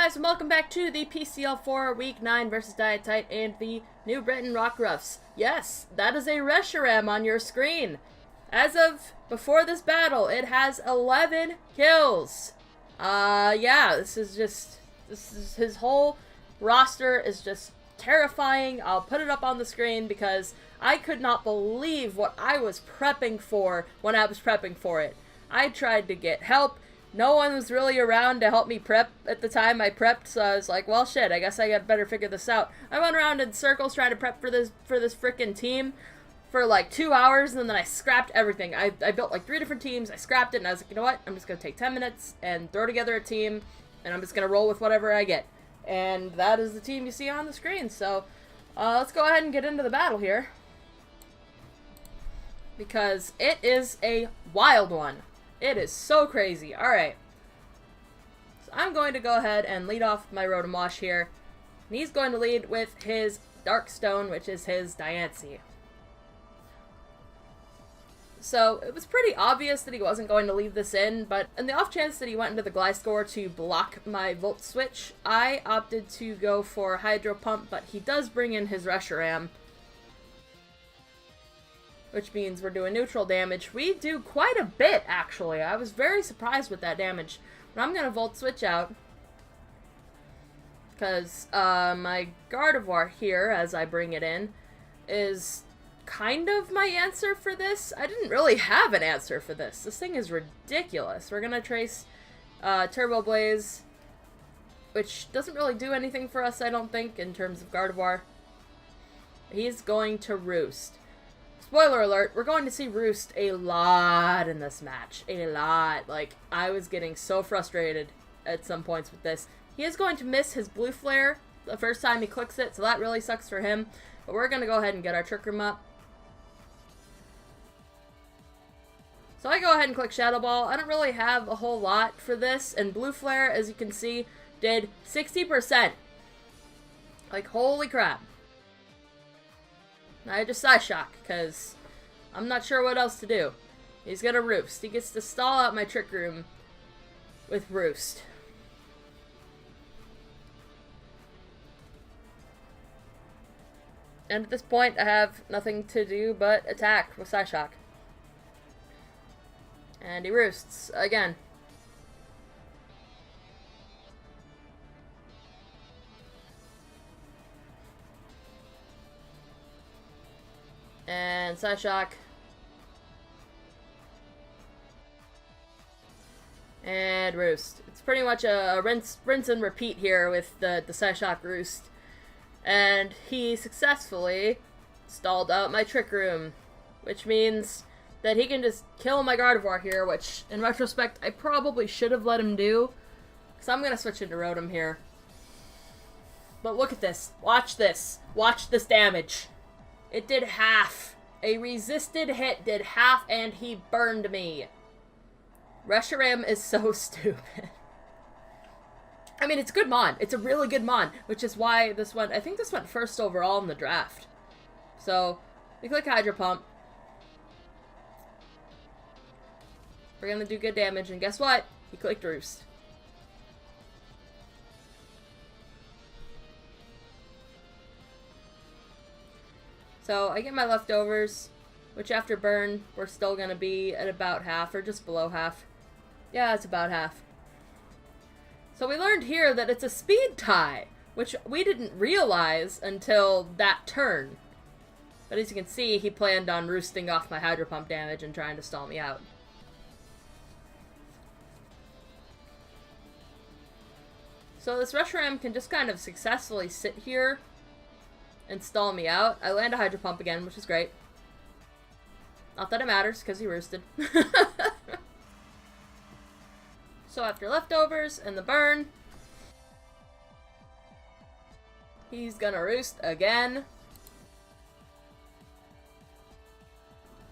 guys, and welcome back to the PCL 4 Week 9 versus DyeItTight and the New Britain Rockruffs. Yes, that is a Reshiram on your screen. As of before this battle, it has 11 kills. Yeah, this is his whole roster is just terrifying. I'll put it up on the screen because I could not believe what I was prepping for when I was prepping for it. I tried to get help. No one was really around to help me prep at the time I prepped, so I was like, well, shit, I guess I got better figure this out. I went around in circles trying to prep for this frickin' team for like 2 hours, and then I scrapped everything. I built like 3 different teams, I scrapped it, and I was like, you know what, I'm just gonna take 10 minutes and throw together a team, and I'm just gonna roll with whatever I get. And that is the team you see on the screen, so let's go ahead and get into the battle here. Because it is a wild one. It is so crazy. Alright. So I'm going to go ahead and lead off my Rotom Wash here. And he's going to lead with his Dark Stone, which is his Diancie. So it was pretty obvious that he wasn't going to leave this in, but in the off chance that he went into the Gliscor to block my Volt Switch, I opted to go for Hydro Pump, but he does bring in his Reshiram, which means we're doing neutral damage. We do quite a bit, actually. I was very surprised with that damage. But I'm going to Volt Switch out, because my Gardevoir here, as I bring it in, is kind of my answer for this. I didn't really have an answer for this. This thing is ridiculous. We're going to trace Turbo Blaze, which doesn't really do anything for us, I don't think, in terms of Gardevoir. He's going to Roost. Spoiler alert, we're going to see Roost a lot in this match. A lot. Like, I was getting so frustrated at some points with this. He is going to miss his Blue Flare the first time he clicks it, so that really sucks for him. But we're going to go ahead and get our Trick Room up. So I go ahead and click Shadow Ball. I don't really have a whole lot for this, and Blue Flare, as you can see, did 60%. Like, holy crap. I just Psyshock, because I'm not sure what else to do. He's gonna Roost. He gets to stall out my Trick Room with Roost. And at this point, I have nothing to do but attack with Psyshock. And he Roosts again. And Psyshock. And Roost. It's pretty much a rinse and repeat here with the Psyshock Roost. And he successfully stalled out my Trick Room, which means that he can just kill my Gardevoir here, which, in retrospect, I probably should have let him do. So I'm going to switch into Rotom here. But look at this. Watch this. Watch this damage. It did half. A resisted hit did half, and he burned me. Reshiram is so stupid. I mean, it's a good mon. It's a really good mon, which is why this went, I think this went first overall in the draft. So, we click Hydro Pump. We're gonna do good damage, and guess what? He clicked Roost. So, I get my leftovers, which after burn, we're still going to be at about half, or just below half. Yeah, it's about half. So we learned here that it's a speed tie, which we didn't realize until that turn. But as you can see, he planned on roosting off my Hydro Pump damage and trying to stall me out. So this Reshiram can just kind of successfully sit here and stall me out. I land a Hydro Pump again, which is great. Not that it matters, because he roosted. So after leftovers and the burn, he's gonna Roost again.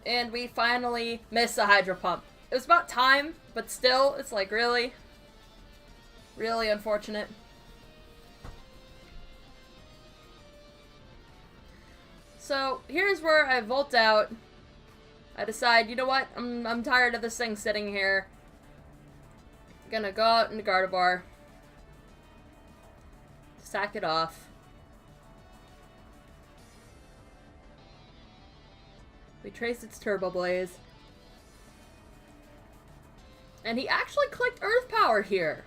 And we finally miss a Hydro Pump. It was about time, but still, it's like, really? Really unfortunate. So, here's where I Volt out. I decide, you know what? I'm tired of this thing sitting here. I'm gonna go out into Gardevoir. Sack it off. We trace its turbo blaze. And he actually clicked Earth Power here.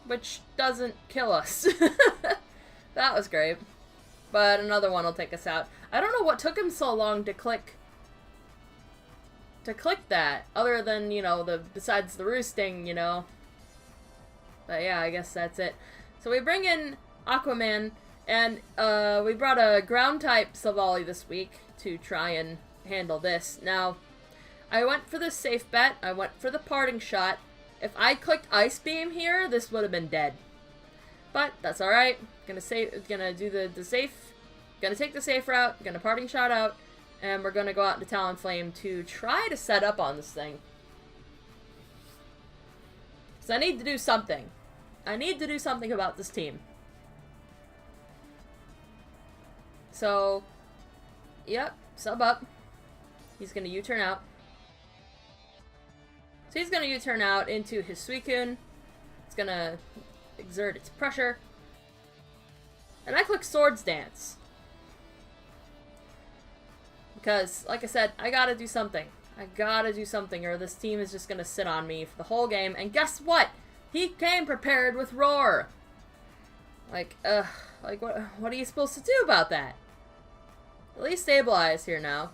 Which doesn't kill us. That was great. But another one will take us out. I don't know what took him so long to click that. Other than, you know, besides the roosting, you know. But yeah, I guess that's it. So we bring in Aquaman, and we brought a ground-type Savali this week to try and handle this. Now, I went for the safe bet. I went for the parting shot. If I clicked Ice Beam here, this would have been dead. But that's alright. Gonna do the safe. Gonna take the safe route. Gonna parting shot out. And we're gonna go out into Talonflame to try to set up on this thing. So I need to do something. I need to do something about this team. So, yep, sub up. He's gonna U-turn out. So he's gonna U-turn out into his Suicune. It's gonna exert its pressure. And I click Swords Dance. Because, like I said, I gotta do something. I gotta do something, or this team is just gonna sit on me for the whole game. And guess what? He came prepared with Roar. Like what are you supposed to do about that? At least stabilize here now.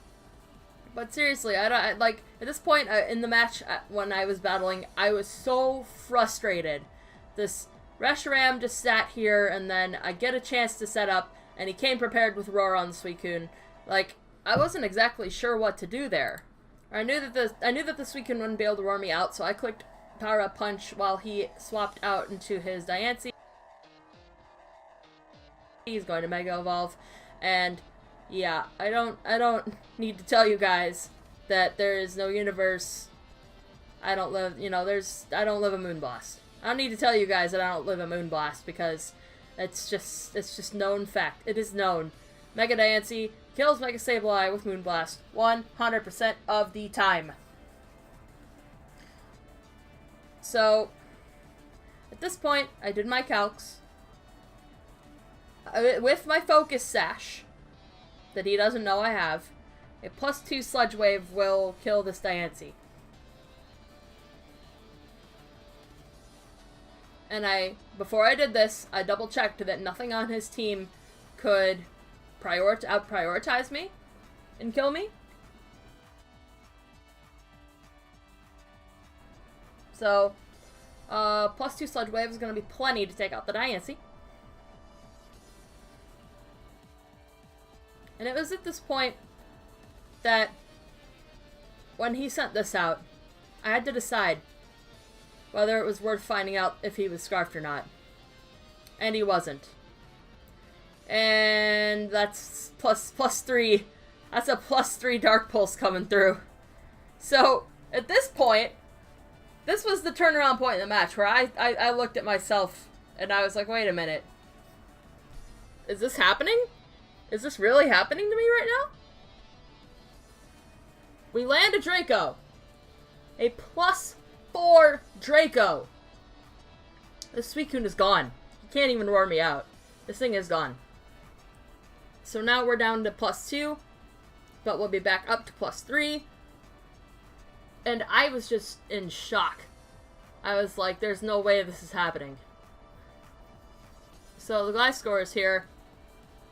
But seriously, at this point in the match when I was battling, I was so frustrated. This Reshiram just sat here, and then I get a chance to set up, and he came prepared with Roar on the Suicune. Like, I wasn't exactly sure what to do there. I knew that the Suicune wouldn't be able to roar me out, so I clicked Power Up Punch while he swapped out into his Diancie. He's going to Mega Evolve, and yeah, I don't need to tell you guys that there is no universe. I don't live a Moonblast. I don't need to tell you guys that I don't live a Moonblast, because it's just known fact. It is known. Mega Diancie kills Mega Sableye with Moonblast 100% of the time. So, at this point, I did my calcs. With my Focus Sash, that he doesn't know I have, a +2 Sludge Wave will kill this Diancie. And before I did this, I double-checked that nothing on his team could out-prioritize me and kill me. So, +2 Sludge Wave is going to be plenty to take out the Diancie. And it was at this point that when he sent this out, I had to decide whether it was worth finding out if he was scarfed or not. And he wasn't. And that's +3. That's a +3 Dark Pulse coming through. So, at this point, this was the turnaround point in the match where I looked at myself and I was like, wait a minute. Is this happening? Is this really happening to me right now? We land a Draco. A +4 Draco. This Suicune is gone. He can't even roar me out. This thing is gone. So now we're down to +2. But we'll be back up to +3. And I was just in shock. I was like, there's no way this is happening. So the Gliscor is here.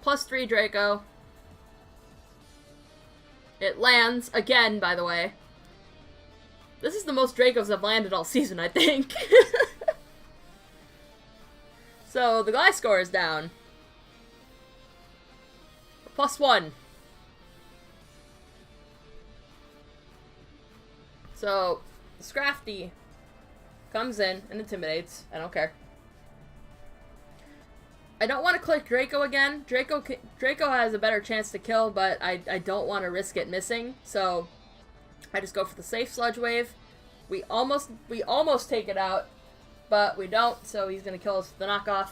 +3 Draco. It lands again, by the way. This is the most Dracos I've landed all season, I think. So the Gliscor is down. +1. So, Scrafty comes in and intimidates. I don't care. I don't want to click Draco again. Draco has a better chance to kill, but I don't want to risk it missing. So, I just go for the safe Sludge Wave. We almost take it out, but we don't, so he's going to kill us with the knockoff.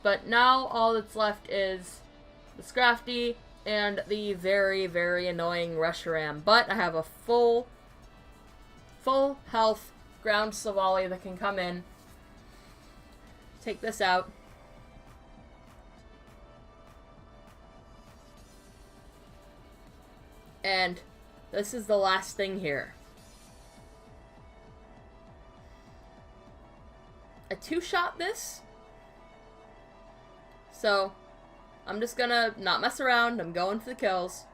But now all that's left is the Scrafty and the very, very annoying Reshiram. But I have a full health ground Savali that can come in, take this out, And this is the last thing here. I two-shot this. So, I'm just gonna not mess around. I'm going for the kills.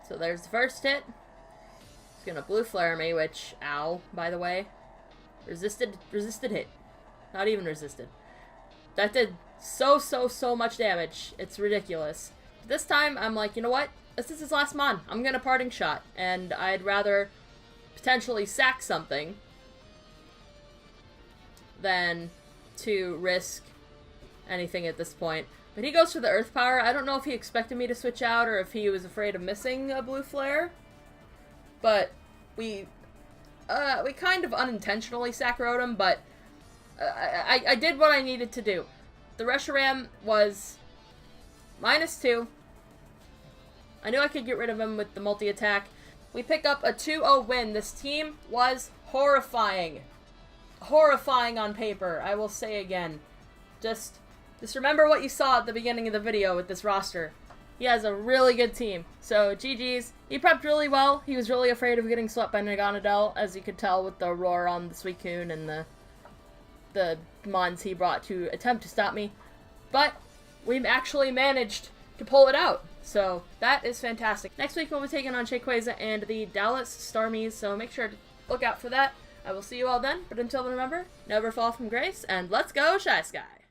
So there's the first hit. He's gonna blue flare me, which, ow, by the way. Resisted hit. Not even resisted. That did so much damage. It's ridiculous. But this time, I'm like, you know what? This is his last mon. I'm gonna parting shot. And I'd rather potentially sack something than to risk anything at this point. But he goes for the earth power. I don't know if he expected me to switch out or if he was afraid of missing a blue flare. But we kind of unintentionally sack-rode him, but I did what I needed to do. The Reshiram was -2. I knew I could get rid of him with the multi-attack. We pick up a 2-0 win. This team was horrifying. Horrifying on paper, I will say again. Just remember what you saw at the beginning of the video with this roster. He has a really good team. So, GG's. He prepped really well. He was really afraid of getting swept by Naganadel, as you could tell with the roar on the Suicune and the mons he brought to attempt to stop me. But we actually managed to pull it out. So, that is fantastic. Next week, we'll be taking on Shayquaza and the Dallas Starmies, so make sure to look out for that. I will see you all then, but until then, remember, never fall from grace, and let's go, Shy-Sky!